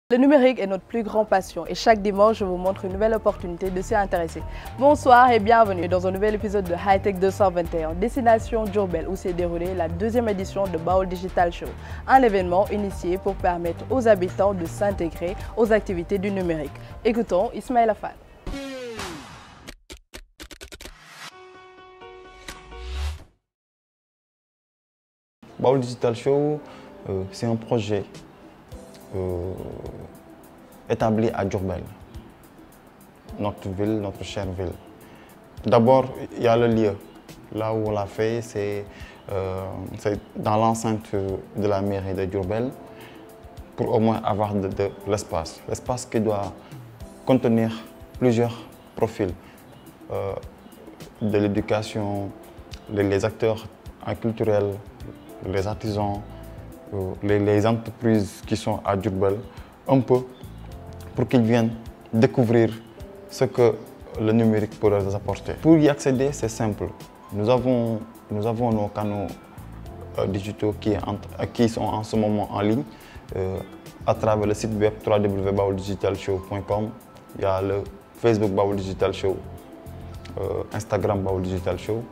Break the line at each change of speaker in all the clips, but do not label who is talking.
Le numérique est notre plus grande passion et chaque dimanche, je vous montre une nouvelle opportunité de s'y intéresser. Bonsoir et bienvenue dans un nouvel épisode de Hightech 221, destination Diourbel, où s'est déroulée la deuxième édition de Baol Digital Show, un événement initié pour permettre aux habitants de s'intégrer aux activités du numérique. Écoutons Ismaël Afal.
Baol Digital Show, c'est un projet établi à Diourbel, notre ville, notre chère ville. D'abord, il y a le lieu. Là où on l'a fait, c'est dans l'enceinte de la mairie de Diourbel, pour au moins avoir de l'espace. L'espace qui doit contenir plusieurs profils de l'éducation, les acteurs culturels, les artisans, les entreprises qui sont à Diourbel, un peu pour qu'ils viennent découvrir ce que le numérique peut leur apporter. Pour y accéder, c'est simple. Nous avons nos canaux digitaux qui sont en ce moment en ligne à travers le site web www.baoldigitalshow.com. Il y a le Facebook Baol Digital Show, Instagram Baol Digital Show.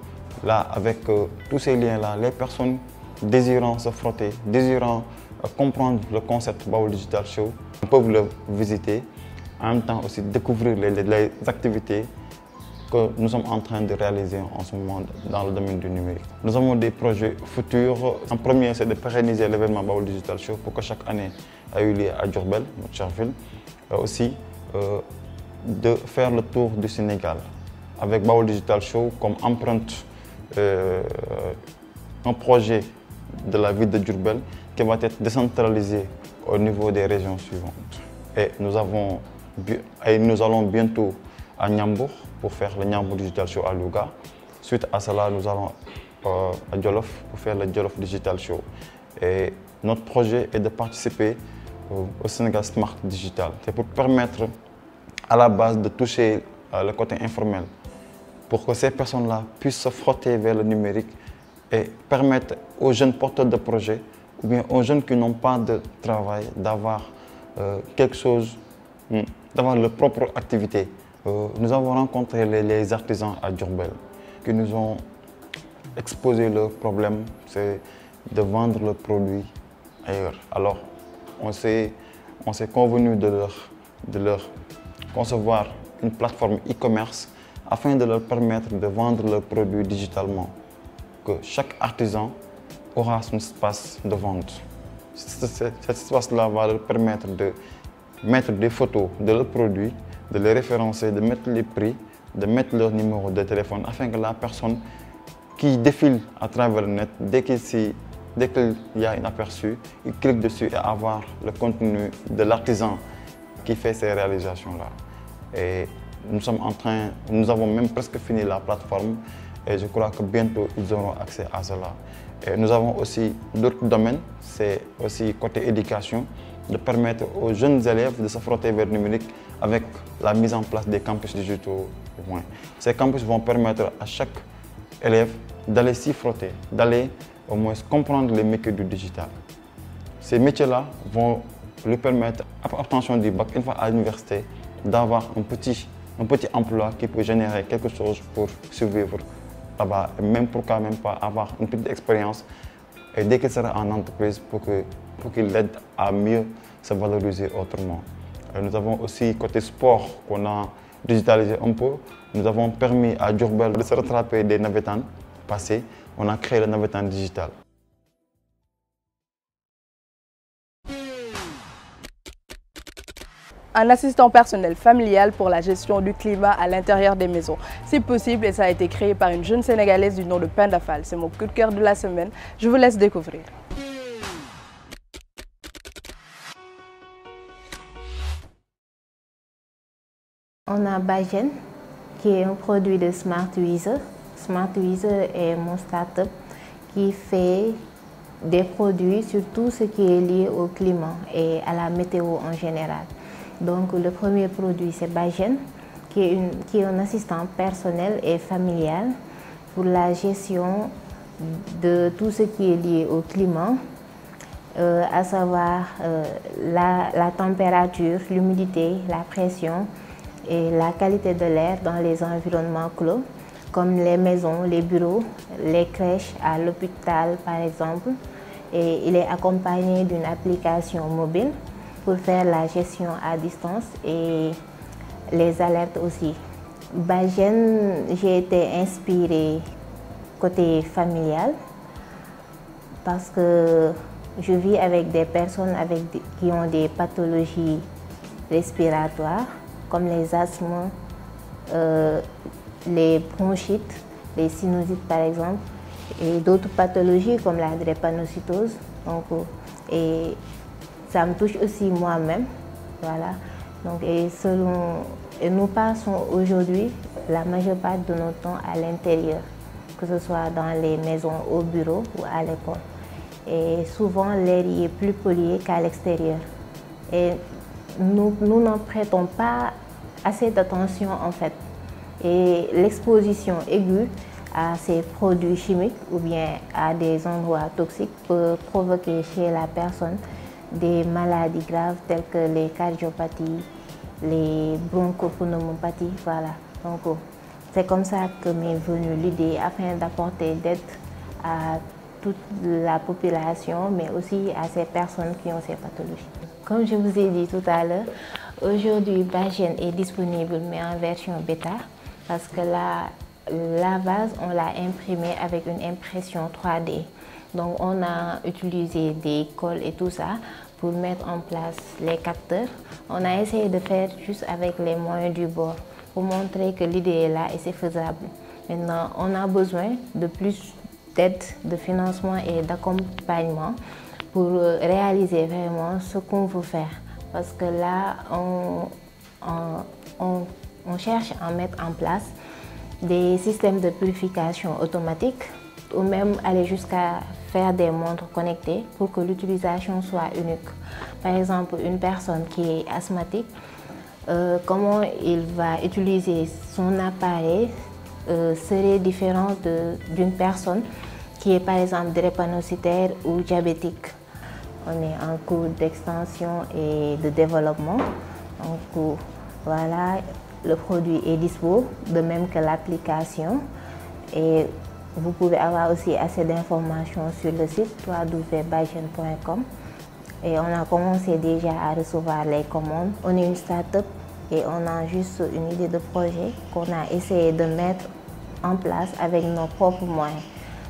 Là, avec tous ces liens-là, les personnes désirant se frotter, désirant comprendre le concept Baol Digital Show, peuvent le visiter, en même temps aussi découvrir les activités que nous sommes en train de réaliser en ce moment dans le domaine du numérique. Nous avons des projets futurs. En premier, c'est de pérenniser l'événement Baol Digital Show pour que chaque année ait eu lieu à Diourbel, notre chère ville. Aussi, de faire le tour du Sénégal avec Baol Digital Show comme empreinte, un projet de la ville de Diourbel qui va être décentralisé au niveau des régions suivantes. Et nous allons bientôt à Niambour pour faire le Niambour Digital Show à Louga. Suite à cela, nous allons à Djolof pour faire le Djolof Digital Show. Et notre projet est de participer au Sénégal Smart Digital. C'est pour permettre à la base de toucher le côté informel, pour que ces personnes-là puissent se frotter vers le numérique et permettre aux jeunes porteurs de projets ou bien aux jeunes qui n'ont pas de travail d'avoir quelque chose, d'avoir leur propre activité. Nous avons rencontré les artisans à Diourbel qui nous ont exposé leur problème, c'est de vendre leurs produits ailleurs. Alors, on s'est convenu de leur concevoir une plateforme e-commerce afin de leur permettre de vendre leurs produits digitalement. Que chaque artisan aura son espace de vente. Cet espace-là va leur permettre de mettre des photos de leurs produits, de les référencer, de mettre les prix, de mettre leur numéro de téléphone afin que la personne qui défile à travers le net, dès qu'il y a un aperçu, il clique dessus et avoir le contenu de l'artisan qui fait ces réalisations-là. Et nous avons même presque fini la plateforme et je crois que bientôt ils auront accès à cela. Et nous avons aussi d'autres domaines, c'est aussi côté éducation, de permettre aux jeunes élèves de se frotter vers le numérique avec la mise en place des campus digitaux. Ces campus vont permettre à chaque élève d'aller s'y frotter, d'aller au moins comprendre les métiers du digital. Ces métiers-là vont lui permettre, après obtention du bac, une fois à l'université, d'avoir un petit emploi qui peut générer quelque chose pour survivre là-bas, même pourquoi même pas avoir une petite expérience et dès qu'il sera en entreprise pour qu'il l'aide à mieux se valoriser autrement. Nous avons aussi côté sport qu'on a digitalisé un peu. Nous avons permis à Diourbel de se rattraper des navétanes passés. On a créé le navétane digital.
Un assistant personnel familial pour la gestion du climat à l'intérieur des maisons. C'est possible et ça a été créé par une jeune Sénégalaise du nom de Penda Fall. C'est mon coup de cœur de la semaine. Je vous laisse découvrir.
On a Bajen, qui est un produit de SmartWeather. SmartWeather est mon start-up qui fait des produits sur tout ce qui est lié au climat et à la météo en général. Donc le premier produit c'est Bajen, qui est un assistant personnel et familial pour la gestion de tout ce qui est lié au climat à savoir la température, l'humidité, la pression et la qualité de l'air dans les environnements clos, comme les maisons, les bureaux, les crèches, à l'hôpital par exemple. Et il est accompagné d'une application mobile pour faire la gestion à distance et les alertes aussi. Bajen, j'ai été inspirée côté familial parce que je vis avec des personnes qui ont des pathologies respiratoires comme les asthmes, les bronchites, les sinusites par exemple, et d'autres pathologies comme la drépanocytose. Donc, et ça me touche aussi moi-même. Voilà. Donc, et nous passons aujourd'hui la majeure partie de notre temps à l'intérieur, que ce soit dans les maisons, au bureau ou à l'école. Et souvent, l'air y est plus pollué qu'à l'extérieur. Et nous n'en prêtons pas assez d'attention en fait. Et l'exposition aiguë à ces produits chimiques ou bien à des endroits toxiques peut provoquer chez la personne des maladies graves telles que les cardiopathies, les bronchopneumopathies, voilà. Donc c'est comme ça que m'est venue l'idée afin d'apporter d'aide à toute la population, mais aussi à ces personnes qui ont ces pathologies. Comme je vous ai dit tout à l'heure, aujourd'hui Bajen est disponible mais en version bêta parce que la vase, on l'a imprimée avec une impression 3D. Donc on a utilisé des cols et tout ça pour mettre en place les capteurs. On a essayé de faire juste avec les moyens du bord pour montrer que l'idée est là et c'est faisable. Maintenant, on a besoin de plus d'aide, de financement et d'accompagnement pour réaliser vraiment ce qu'on veut faire. Parce que là, on cherche à mettre en place des systèmes de purification automatique ou même aller jusqu'à faire des montres connectées pour que l'utilisation soit unique. Par exemple, une personne qui est asthmatique, comment il va utiliser son appareil serait différent d'une personne qui est par exemple drépanocytaire ou diabétique. On est en cours d'extension et de développement. Donc voilà, le produit est dispo, de même que l'application. Et vous pouvez avoir aussi assez d'informations sur le site www.bajen.com. Et on a commencé déjà à recevoir les commandes. On est une start-up et on a juste une idée de projet qu'on a essayé de mettre en place avec nos propres moyens.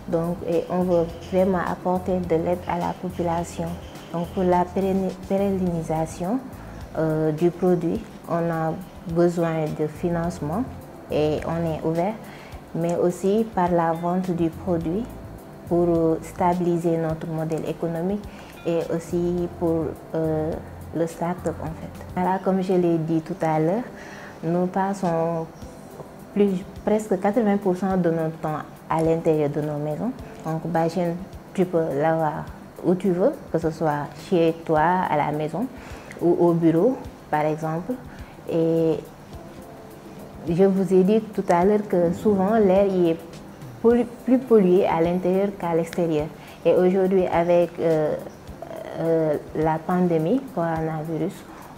Donc, et on veut vraiment apporter de l'aide à la population. Donc, pour la pérennisation du produit, on a besoin de financement et on est ouvert, mais aussi par la vente du produit pour stabiliser notre modèle économique et aussi pour le start-up en fait. Voilà, comme je l'ai dit tout à l'heure, nous passons presque 80% de notre temps à l'intérieur de nos maisons. Donc Bajen, tu peux l'avoir où tu veux, que ce soit chez toi, à la maison ou au bureau par exemple. Et je vous ai dit tout à l'heure que souvent l'air est plus pollué à l'intérieur qu'à l'extérieur. Et aujourd'hui avec la pandémie coronavirus,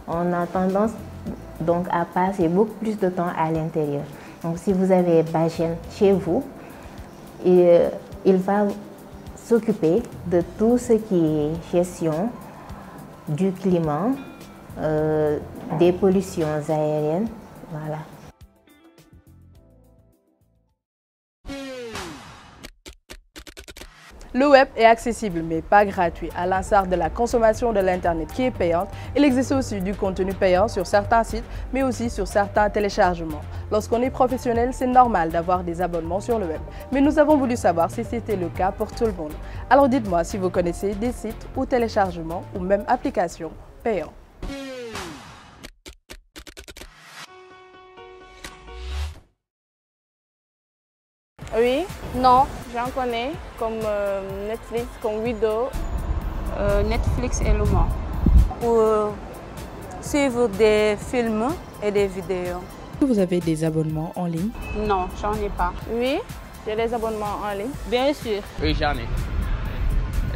on a tendance donc à passer beaucoup plus de temps à l'intérieur. Donc si vous avez Bajen chez vous, il va s'occuper de tout ce qui est gestion du climat, des pollutions aériennes, voilà.
Le web est accessible mais pas gratuit. À l'instar de la consommation de l'Internet qui est payante, il existe aussi du contenu payant sur certains sites, mais aussi sur certains téléchargements. Lorsqu'on est professionnel, c'est normal d'avoir des abonnements sur le web. Mais nous avons voulu savoir si c'était le cas pour tout le monde. Alors dites-moi si vous connaissez des sites ou téléchargements ou même applications payants.
Oui, non, j'en connais comme Netflix, comme Wido.
Netflix et Luma pour suivre des films et des vidéos.
Vous avez des abonnements en ligne?
Non, j'en ai pas.
Oui, j'ai des abonnements en ligne.
Bien sûr.
Oui, j'en ai.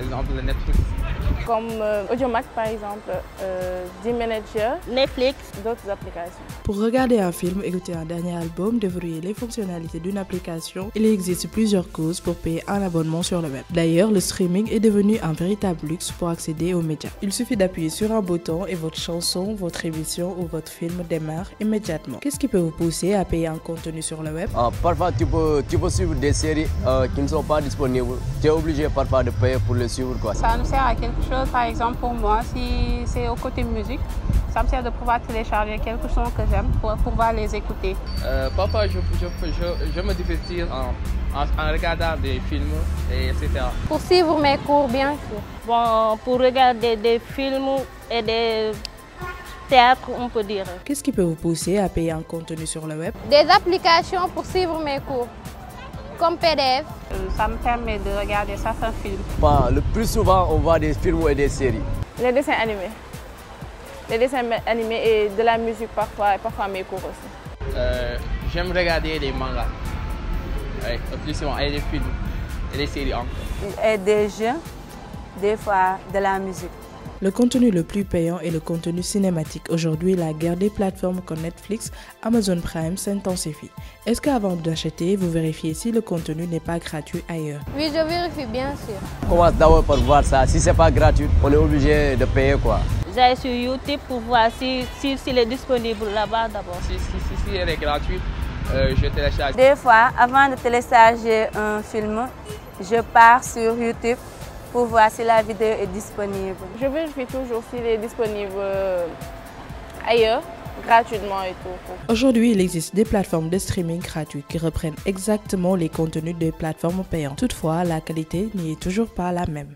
Exemple, le Netflix.
comme Audiomack par exemple, D-Manager,
Netflix,
d'autres applications.
Pour regarder un film, écouter un dernier album, déverrouiller les fonctionnalités d'une application, il existe plusieurs causes pour payer un abonnement sur le web. D'ailleurs, le streaming est devenu un véritable luxe pour accéder aux médias. Il suffit d'appuyer sur un bouton et votre chanson, votre émission ou votre film démarre immédiatement. Qu'est-ce qui peut vous pousser à payer un contenu sur le web?
Parfois, tu peux suivre des séries qui ne sont pas disponibles. Tu es obligé parfois de payer pour les suivre, quoi.
ça nous sert à quelque chose. Par exemple, pour moi, si c'est au côté musique, ça me sert de pouvoir télécharger quelques sons que j'aime pour pouvoir les écouter.
Parfois, je me divertis en regardant des films, etc.
Pour suivre mes cours, bien sûr.
Bon, pour regarder des films et des théâtres, on peut dire.
Qu'est-ce qui peut vous pousser à payer un contenu sur le web?
Des applications pour suivre mes cours, comme PDF.
Ça me permet de regarder certains films.
Le plus souvent, on voit des films et des séries.
Les dessins animés. Les dessins animés et de la musique parfois, et parfois mes cours aussi.
J'aime regarder des mangas, le plus souvent, et des films, et des séries encore.
Et des jeux, des fois de la musique.
Le contenu le plus payant est le contenu cinématique. Aujourd'hui, la guerre des plateformes comme Netflix, Amazon Prime s'intensifie. Est-ce qu'avant d'acheter, vous vérifiez si le contenu n'est pas gratuit ailleurs?
Oui, je vérifie bien sûr.
On commence d'abord par voir ça. Si c'est pas gratuit, on est obligé de payer, quoi.
J'aille sur YouTube pour voir s'il est disponible là-bas d'abord.
Si elle est gratuite, je télécharge.
Des fois, avant de télécharger un film, je pars sur YouTube pour voir si la vidéo est disponible.
Je vérifie toujours s'il est disponible ailleurs, gratuitement et tout.
Aujourd'hui, il existe des plateformes de streaming gratuites qui reprennent exactement les contenus des plateformes payantes. Toutefois, la qualité n'y est toujours pas la même.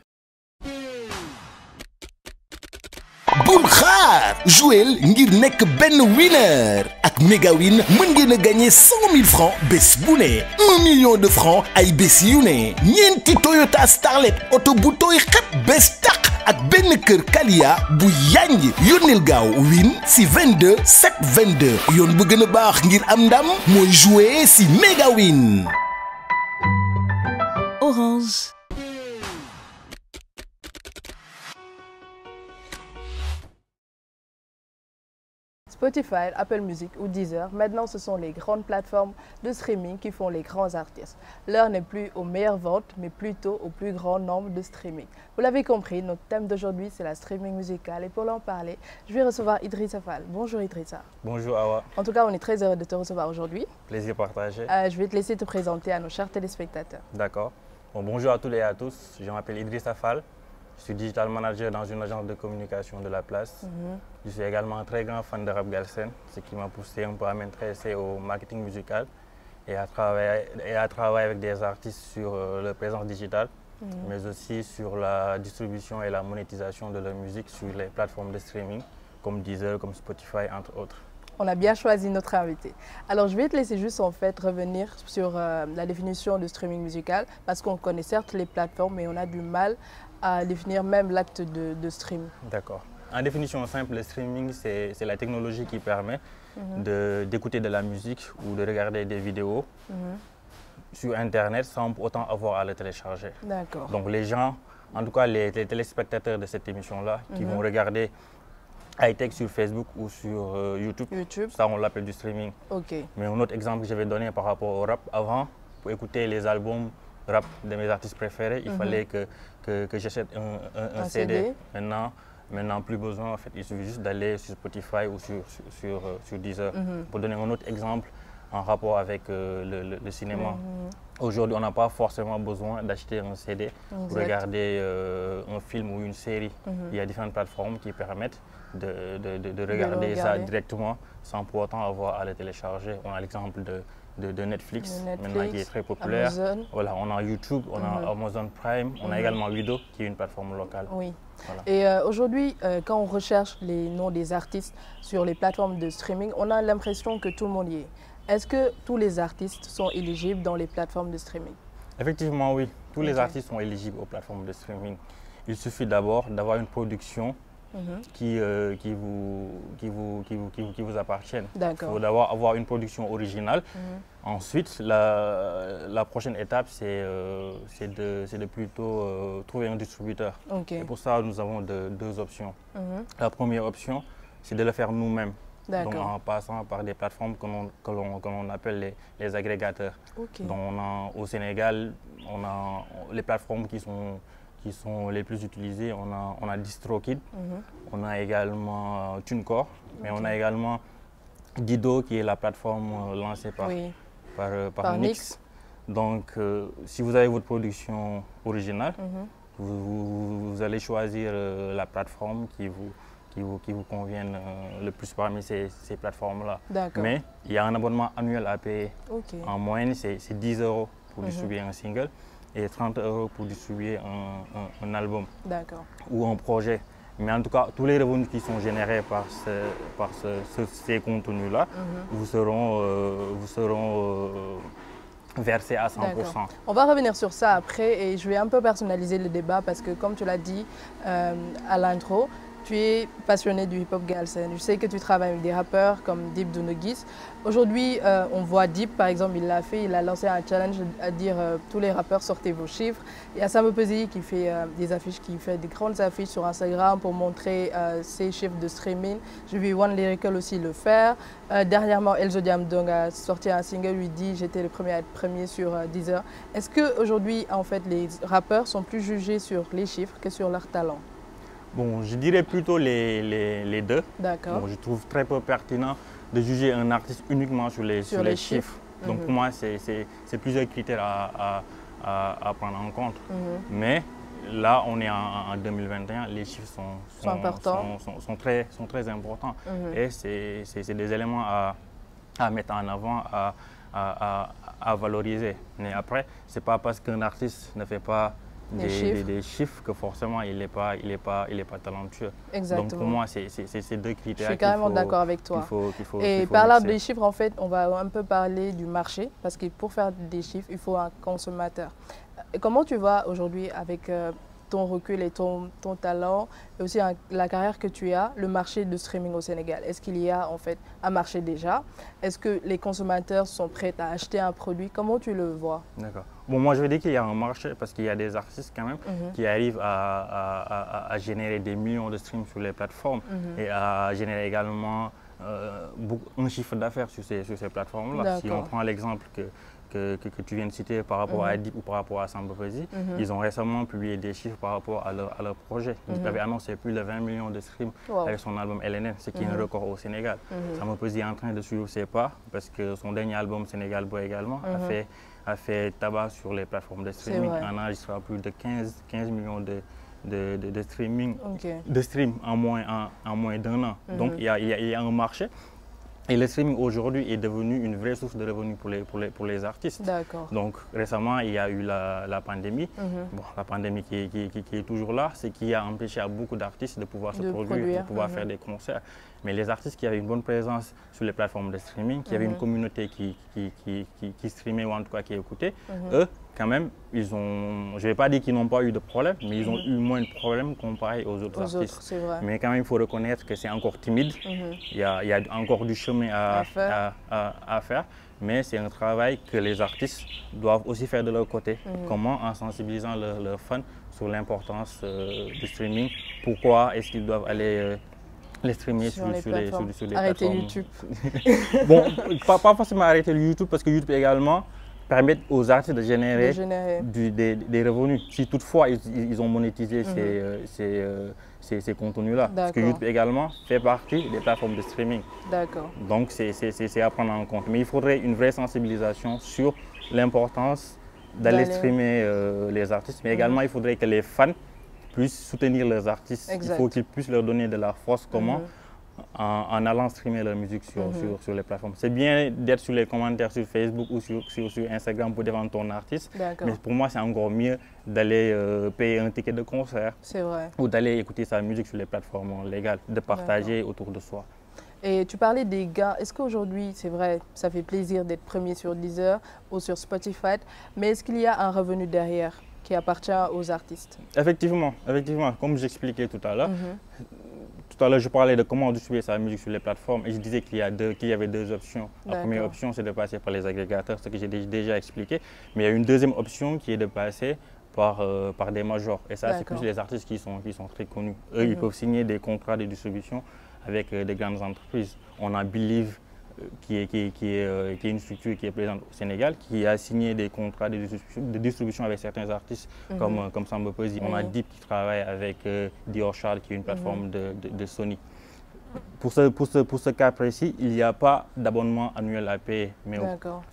bul xaar jouel ngir nekk benn winner ak Megawin mën ngeen a gagner 100 000 francs bés bu ne 1 million de francs ay bés yu ne ñeenti Toyota Starlet oto bu tooy xep bés tàq ak benn kër Kalia bu yanj yónneel gaaw win si 22 722 yoon bu gën a baax ngir am ndam mooy jouer si Megawin.
Orange.
Spotify, Apple Music ou Deezer, maintenant ce sont les grandes plateformes de streaming qui font les grands artistes. L'heure n'est plus aux meilleures ventes, mais plutôt au plus grand nombre de streaming. Vous l'avez compris, notre thème d'aujourd'hui c'est la streaming musicale et pour en parler, je vais recevoir Idrissa Fall. Bonjour Idrissa.
Bonjour Awa.
En tout cas, on est très heureux de te recevoir aujourd'hui.
Plaisir partagé.
Je vais te laisser te présenter à nos chers téléspectateurs.
D'accord. Bon, bonjour à tous et à tous, je m'appelle Idrissa Fall. Je suis digital manager dans une agence de communication de la place. Je suis également un très grand fan de rap galsen, ce qui m'a poussé un peu à m'intéresser au marketing musical et à travailler avec des artistes sur leur présence digitale, mais aussi sur la distribution et la monétisation de leur musique sur les plateformes de streaming comme Deezer, comme Spotify, entre autres.
On a bien choisi notre invité. Alors je vais te laisser juste en fait revenir sur la définition de streaming musical parce qu'on connaît certes les plateformes mais on a du mal à définir même l'acte de stream. D'accord.
En définition simple, le streaming c'est la technologie qui permet d'écouter de la musique ou de regarder des vidéos sur internet sans pour autant avoir à le télécharger. D'accord. Donc les gens, en tout cas les téléspectateurs de cette émission-là qui vont regarder high-tech sur Facebook ou sur YouTube, ça on l'appelle du streaming. Okay. Mais un autre exemple que je vais donner par rapport au rap, avant, pour écouter les albums rap de mes artistes préférés, il fallait que j'achète un CD. Maintenant, plus besoin, en fait, il suffit juste d'aller sur Spotify ou sur Deezer. Pour donner un autre exemple en rapport avec le cinéma. Aujourd'hui, on n'a pas forcément besoin d'acheter un CD pour regarder un film ou une série. Il y a différentes plateformes qui permettent de regarder ça directement sans pour autant avoir à le télécharger. On a l'exemple de Netflix, maintenant qui est très populaire. Amazon. Voilà, on a YouTube, on a Amazon Prime, on a également Wido qui est une plateforme locale. Oui. Voilà. Et aujourd'hui, quand on recherche les noms des artistes sur les plateformes de streaming, on a l'impression que tout le monde y est. Est-ce que tous les artistes sont éligibles dans les plateformes de streaming? Effectivement, oui. Tous les artistes sont éligibles aux plateformes de streaming. Il suffit d'abord d'avoir une production qui vous appartienne. Il faut d'abord avoir une production originale Ensuite, la prochaine étape, c'est de plutôt trouver un distributeur.
Okay.
Et pour ça, nous avons deux options. La première option, c'est de le faire nous-mêmes. Donc en passant par des plateformes que l'on appelle les agrégateurs.
Okay.
Donc au Sénégal, on a les plateformes qui sont les plus utilisées. On a DistroKid, on a également TuneCore, mais on a également Dido qui est la plateforme lancée par Nix. Donc si vous avez votre production originale, vous allez choisir la plateforme qui vous conviennent le plus parmi ces plateformes-là. Mais il y a un abonnement annuel à payer. En moyenne, c'est 10 € pour distribuer un single et 30 € pour distribuer un album ou un projet. Mais en tout cas, tous les revenus qui sont générés par ces contenus-là vous seront versés à 100%.
On va revenir sur ça après et je vais un peu personnaliser le débat parce que comme tu l'as dit à l'intro, tu es passionné du hip-hop galsen. Je sais que tu travailles avec des rappeurs comme Dip Doundou Guiss. Aujourd'hui, on voit Dip, par exemple, il a lancé un challenge à dire tous les rappeurs sortez vos chiffres. Il y a Samo Peuzzi qui fait des affiches, qui fait des grandes affiches sur Instagram pour montrer ses chiffres de streaming. J'ai vu One Lyrical aussi le faire. Dernièrement, Elzo Diamdong a sorti un single, lui dit j'étais le premier à être premier sur Deezer. Est-ce qu'aujourd'hui, en fait, les rappeurs sont plus jugés sur les chiffres que sur leur talent?
Bon, je dirais plutôt les deux.
D'accord.
Bon, je trouve très peu pertinent de juger un artiste uniquement sur les chiffres. Donc pour moi, c'est plusieurs critères à prendre en compte. Mais là, on est en 2021, les chiffres sont très importants. Et c'est des éléments à mettre en avant, à valoriser. Mais après, ce n'est pas parce qu'un artiste ne fait pas des chiffres que forcément il n'est pas talentueux.
Exactement.
Donc pour moi, c'est ces deux critères.
Je suis carrément d'accord avec toi. Et parlant des chiffres, en fait, on va un peu parler du marché parce que pour faire des chiffres, il faut un consommateur. Comment tu vas aujourd'hui avec ton recul et ton talent et aussi la carrière que tu as, le marché de streaming au Sénégal? Est-ce qu'il y a en fait un marché déjà? Est-ce que les consommateurs sont prêts à acheter un produit? Comment tu le vois?
D'accord. Bon, moi je veux dire qu'il y a un marché parce qu'il y a des artistes quand même qui arrivent à générer des millions de streams sur les plateformes et à générer également un chiffre d'affaires sur ces plateformes-là. Si on prend l'exemple que tu viens de citer par rapport à Dip ou par rapport à Samo Peuzzi, ils ont récemment publié des chiffres par rapport à leur projet. Dip avait annoncé plus de 20 millions de streams avec son album LNN, ce qui est un record au Sénégal. Samo Peuzzi est en train de suivre ses pas parce que son dernier album Sénégal Boy également a fait tabac sur les plateformes de streaming. On enregistre plus de 15 millions de streaming, de stream en moins d'un an. Donc il y a un marché. Et le streaming aujourd'hui est devenu une vraie source de revenus pour les artistes. Donc récemment, il y a eu la pandémie. Bon, la pandémie qui est toujours là, c'est qui a empêché à beaucoup d'artistes de pouvoir se produire, de pouvoir faire des concerts. Mais les artistes qui avaient une bonne présence sur les plateformes de streaming, qui avaient une communauté qui streamait ou en tout cas qui écoutait, eux, quand même, je ne vais pas dire qu'ils n'ont pas eu de problème, mais ils ont eu moins de problèmes comparé aux autres artistes. Mais quand même, il faut reconnaître que c'est encore timide. Il y a encore du chemin à faire, mais c'est un travail que les artistes doivent aussi faire de leur côté. Comment? En sensibilisant leurs fans sur l'importance du streaming. Pourquoi est-ce qu'ils doivent aller les streamer sur les plateformes.
Arrêter YouTube.
Bon, pas forcément arrêter le YouTube parce que YouTube également permet aux artistes de générer des revenus. Si toutefois ils ont monétisé ces contenus-là. Parce que YouTube également fait partie des plateformes de streaming. Donc c'est à prendre en compte. Mais il faudrait une vraie sensibilisation sur l'importance d'aller streamer les artistes. Mais également il faudrait que les fans puissent soutenir leurs artistes. Il faut qu'ils puissent leur donner de la force. Comment? En allant streamer leur musique sur les plateformes. C'est bien d'être sur les commentaires sur Facebook ou sur Instagram pour défendre ton artiste. Mais pour moi, c'est encore mieux d'aller payer un ticket de concert ou d'aller écouter sa musique sur les plateformes légales, de partager autour de soi.
Et tu parlais des gains. Est-ce qu'aujourd'hui, c'est vrai, ça fait plaisir d'être premier sur Deezer ou sur Spotify, mais est-ce qu'il y a un revenu derrière qui appartient aux artistes?
Effectivement, comme j'expliquais tout à l'heure, Tout à l'heure, je parlais de comment distribuer sa musique sur les plateformes et je disais qu'il y avait deux options. La première option, c'est de passer par les agrégateurs, ce que j'ai déjà expliqué. Mais il y a une deuxième option qui est de passer par des majors. Et ça, c'est plus les artistes qui sont très connus. Eux, ils peuvent signer des contrats de distribution avec des grandes entreprises. On a Believe, qui est une structure qui est présente au Sénégal, qui a signé des contrats de distribution avec certains artistes comme Samba Peuzzi. On a Deep qui travaille avec Dior Charles, qui est une plateforme de Sony. Pour ce cas précis, il n'y a pas d'abonnement annuel à payer.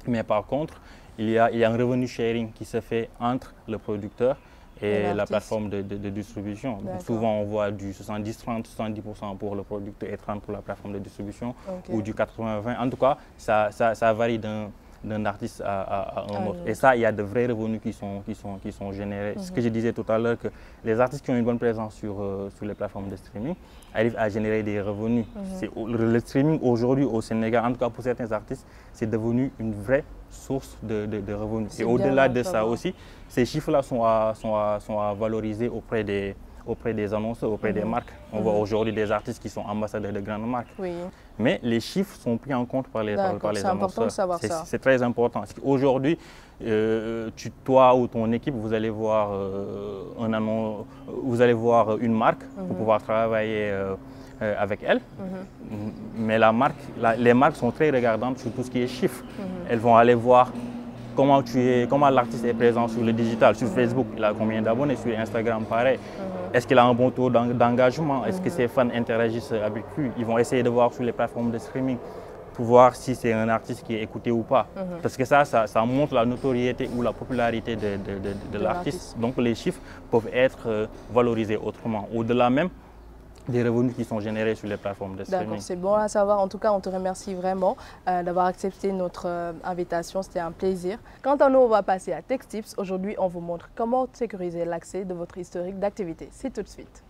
Mais par contre, il y a un revenu sharing qui se fait entre le producteur et la plateforme de distribution. Donc souvent, on voit du 70-30, 70% pour le producteur et 30% pour la plateforme de distribution, ou du 80-20. En tout cas, ça varie d'un artiste à un autre. Et ça, il y a de vrais revenus qui sont générés. Ce que je disais tout à l'heure, que les artistes qui ont une bonne présence sur les plateformes de streaming arrivent à générer des revenus. Le streaming aujourd'hui au Sénégal, en tout cas pour certains artistes, c'est devenu une vraie source de revenus. Et au-delà de ça aussi, ces chiffres-là sont à valoriser auprès des annonceurs, auprès des marques. On voit aujourd'hui des artistes qui sont ambassadeurs de grandes marques. Mais les chiffres sont pris en compte par les annonceurs. C'est important de savoir ça. C'est très important. Aujourd'hui, toi ou ton équipe, vous allez voir une marque pour pouvoir travailler avec elle. Mais les marques sont très regardantes sur tout ce qui est chiffres. Elles vont aller voir comment l'artiste est présent sur le digital, sur Facebook, il a combien d'abonnés, sur Instagram, pareil. Est-ce qu'il a un bon taux d'engagement? Est-ce que ses fans interagissent avec lui? Ils vont essayer de voir sur les plateformes de streaming pour voir si c'est un artiste qui est écouté ou pas. Parce que ça montre la notoriété ou la popularité de l'artiste. Donc les chiffres peuvent être valorisés autrement. Au-delà même des revenus qui sont générés sur les plateformes de streaming.
D'accord, c'est bon à savoir. En tout cas, on te remercie vraiment d'avoir accepté notre invitation. C'était un plaisir. Quant à nous, on va passer à Tech Tips. Aujourd'hui, on vous montre comment sécuriser l'accès de votre historique d'activité. C'est tout de suite.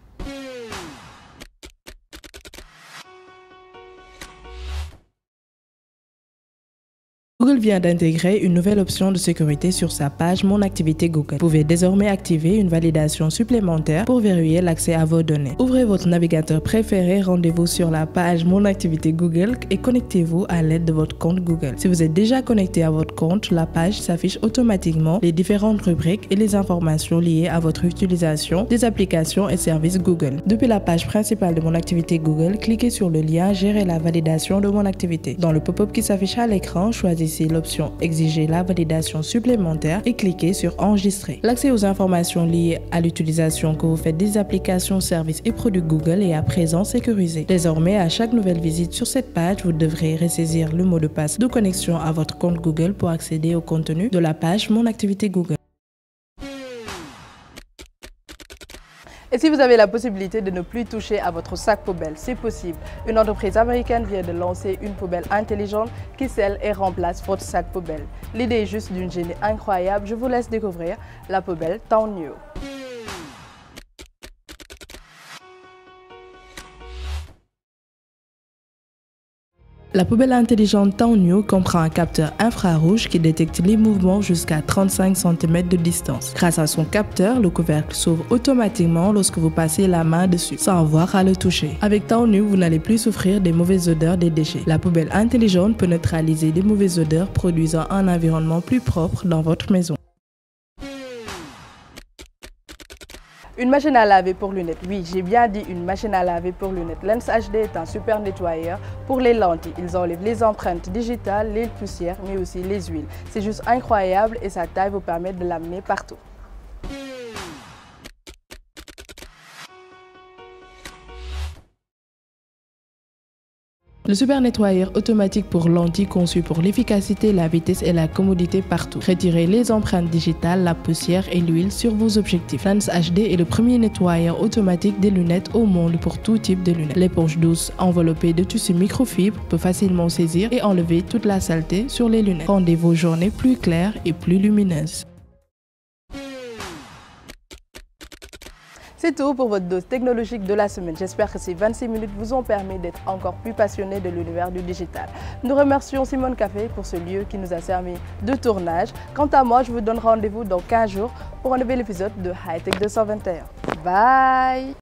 Google vient d'intégrer une nouvelle option de sécurité sur sa page Mon Activité Google. Vous pouvez désormais activer une validation supplémentaire pour verrouiller l'accès à vos données. Ouvrez votre navigateur préféré, rendez-vous sur la page Mon Activité Google et connectez-vous à l'aide de votre compte Google. Si vous êtes déjà connecté à votre compte, la page s'affiche automatiquement les différentes rubriques et les informations liées à votre utilisation des applications et services Google. Depuis la page principale de Mon Activité Google, cliquez sur le lien Gérer la validation de mon activité. Dans le pop-up qui s'affiche à l'écran, choisissez l'option Exiger la validation supplémentaire et cliquez sur Enregistrer. L'accès aux informations liées à l'utilisation que vous faites des applications, services et produits Google est à présent sécurisé. Désormais, à chaque nouvelle visite sur cette page, vous devrez ressaisir le mot de passe de connexion à votre compte Google pour accéder au contenu de la page Mon Activité Google. Et si vous avez la possibilité de ne plus toucher à votre sac poubelle, c'est possible. Une entreprise américaine vient de lancer une poubelle intelligente qui scelle et remplace votre sac poubelle. L'idée est juste d'une génie incroyable. Je vous laisse découvrir la poubelle Town New. La poubelle intelligente Town New comprend un capteur infrarouge qui détecte les mouvements jusqu'à 35 cm de distance. Grâce à son capteur, le couvercle s'ouvre automatiquement lorsque vous passez la main dessus, sans avoir à le toucher. Avec Town New, vous n'allez plus souffrir des mauvaises odeurs des déchets. La poubelle intelligente peut neutraliser les mauvaises odeurs, produisant un environnement plus propre dans votre maison. Une machine à laver pour lunettes. Oui, j'ai bien dit une machine à laver pour lunettes. Lens HD est un super nettoyeur pour les lentilles. Ils enlèvent les empreintes digitales, les poussières, mais aussi les huiles. C'est juste incroyable et sa taille vous permet de l'amener partout. Le super nettoyeur automatique pour lentilles conçu pour l'efficacité, la vitesse et la commodité partout. Retirez les empreintes digitales, la poussière et l'huile sur vos objectifs. Lens HD est le premier nettoyeur automatique des lunettes au monde pour tout type de lunettes. L'éponge douce enveloppée de tissu microfibre peut facilement saisir et enlever toute la saleté sur les lunettes. Rendez vos journées plus claires et plus lumineuses. C'est tout pour votre dose technologique de la semaine. J'espère que ces 26 minutes vous ont permis d'être encore plus passionné de l'univers du digital. Nous remercions Simone Café pour ce lieu qui nous a servi de tournage. Quant à moi, je vous donne rendez-vous dans 15 jours pour un nouvel épisode de Hightech 221. Bye!